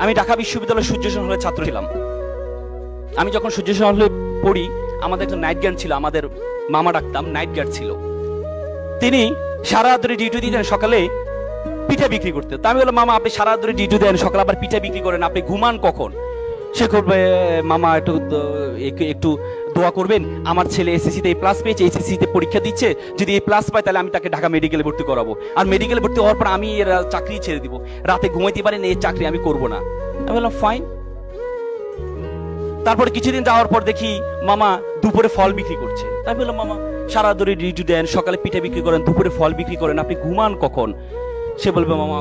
আমি ঢাকা বিশ্ববিদ্যালয়ের সূর্যসেন হলের ছাত্র ছিলাম। আমি যখন সূর্যসেন হলে পড়ি, আমাদের একটা নাইট গার্ড ছিল, আমাদের মামা ডাকতাম, নাইট গার্ড ছিল। তিনি সারা রাত ধরে ডিউটি দিতেন, সকালে পিঠা বিক্রি করতে। তা আমি বললাম, মামা আপনি সারা রাত ধরে ডিউটি দেন, সকালে আবার পিঠা বিক্রি করেন, আপনি ঘুমান কখন? সে করবে, মামা একটু দোয়া করবেন, আমার ছেলে এসএসসিতে এ প্লাস পেয়েছে, এসএসসিতে পরীক্ষা দিচ্ছে, যদি এ প্লাস পায় তাহলে আমি তাকে ঢাকা মেডিকেলে ভর্তি করাবো, আর মেডিকেলে ভর্তি হওয়ার পর আমি এর চাকরি ছেড়ে দিব, রাতে ঘুমাইতে পারেন, এই চাকরি আমি করব না। আমি বললাম ফাইন। তারপরে কিছুদিন যাওয়ার পর দেখি মামা দুপুরে ফল বিক্রি করছে। তাই বললাম, মামা সারা ধরে ডিউটি দেন, সকালে পিঠা বিক্রি করেন, দুপুরে ফল বিক্রি করেন, আপনি ঘুমান কখন? সে বলবে, মামা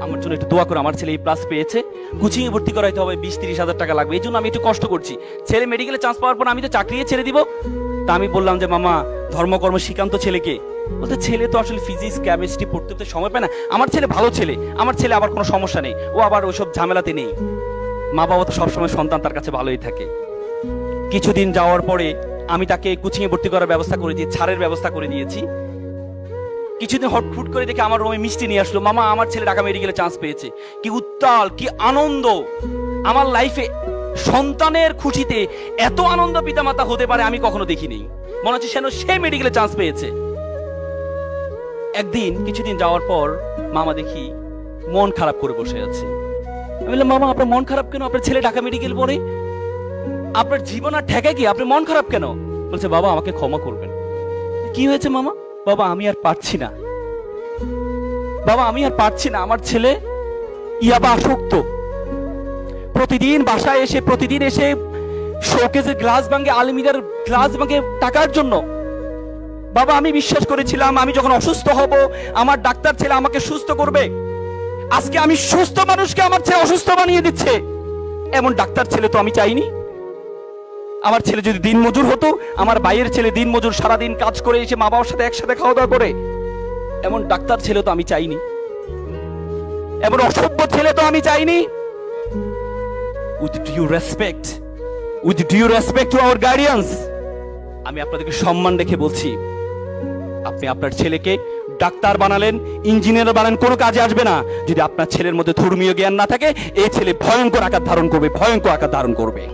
আমার জন্য একটু দোয়া করো, আমার ছেলে এই প্লাস পেয়েছে, কোচিং এ ভর্তি করাইতে হবে, 20-30 হাজার টাকা লাগবে, এই জন্য আমি একটু কষ্ট করছি, ছেলে মেডিকেলে চান্স পাওয়ার পর আমি তো চাকরি ছেড়ে দিব। তা আমি বললাম যে, মামা ধর্মকর্ম শিখান্ত ছেলেকে। বলতে, ছেলে তো আসলে ফিজিক্স কেমিস্ট্রি পড়তে সময় পায় না, আমার ছেলে ভালো ছেলে, আমার ছেলে আবার কোনো সমস্যা নেই, ও আবার ওইসব ঝামেলাতে নেই। মা বাবা তো সবসময় সন্তান তার কাছে ভালোই থাকে। কিছুদিন যাওয়ার পরে আমি তাকে কোচিং এ ভর্তি করার ব্যবস্থা করে দিয়েছি, ছাড়ের ব্যবস্থা করে দিয়েছি। কিছুদিন হটফুট করে দেখে আমার রুমে মিষ্টি নিয়ে আসলো, মামা আমার ছেলে ঢাকা মেডিকেলে চান্স পেয়েছে। কি উত্তাল, কি আনন্দ! আমার লাইফে সন্তানের খুশিতে এত আনন্দ পিতামাতা হতে পারে আমি কখনো দেখিনি। মনে হচ্ছে যেন সে মেডিকেলে চান্স পেয়েছে। একদিন কিছুদিন যাওয়ার পর মামা দেখি মন খারাপ করে বসে আছে। আমি বললাম, মামা আপনার মন খারাপ কেন? আপনার ছেলে ঢাকা মেডিকেল পড়ে, আপনার জীবন আর ঠেকায় কি, আপনি মন খারাপ কেন? বলছে, বাবা আমাকে ক্ষমা করবেন। কি হয়েছে মামা? বাবা আমি আর পারছি না, বাবা আমি আর পারছি না, আমার ছেলে ইয়াবা আসক্ত, প্রতিদিন বাসায় এসে শোকেজের গ্লাস ভাঙে, আলমিরার গ্লাস ভাঙে টাকার জন্য। বাবা আমি বিশ্বাস করেছিলাম আমি যখন অসুস্থ হব আমার ডাক্তার ছেলে আমাকে সুস্থ করবে, আজকে আমি সুস্থ মানুষকে আমার ছেলে অসুস্থ বানিয়ে দিচ্ছে। এমন ডাক্তার ছেলে তো আমি চাইনি। আমার ছেলে যদি দিন মজুর হতো, আমার ভাইয়ের ছেলে দিন মজুর, সারাদিন কাজ করে এসে মা বাবার সাথে একসাথে খাওয়া দাওয়া করে, এমন ডাক্তার ছেলে তো আমি চাইনি, এমন অসভ্য ছেলে তো আমি চাইনি। With due respect to our guardians, আমি আপনাদেরকে সম্মান রেখে বলছি, আপনি আপনার ছেলেকে ডাক্তার বানালেন, ইঞ্জিনিয়ার বানালেন, কোনো কাজে আসবে না যদি আপনার ছেলের মধ্যে ধর্মীয় জ্ঞান না থাকে। এই ছেলে ভয়ঙ্কর আকার ধারণ করবে, ভয়ঙ্কর আকার ধারণ করবে।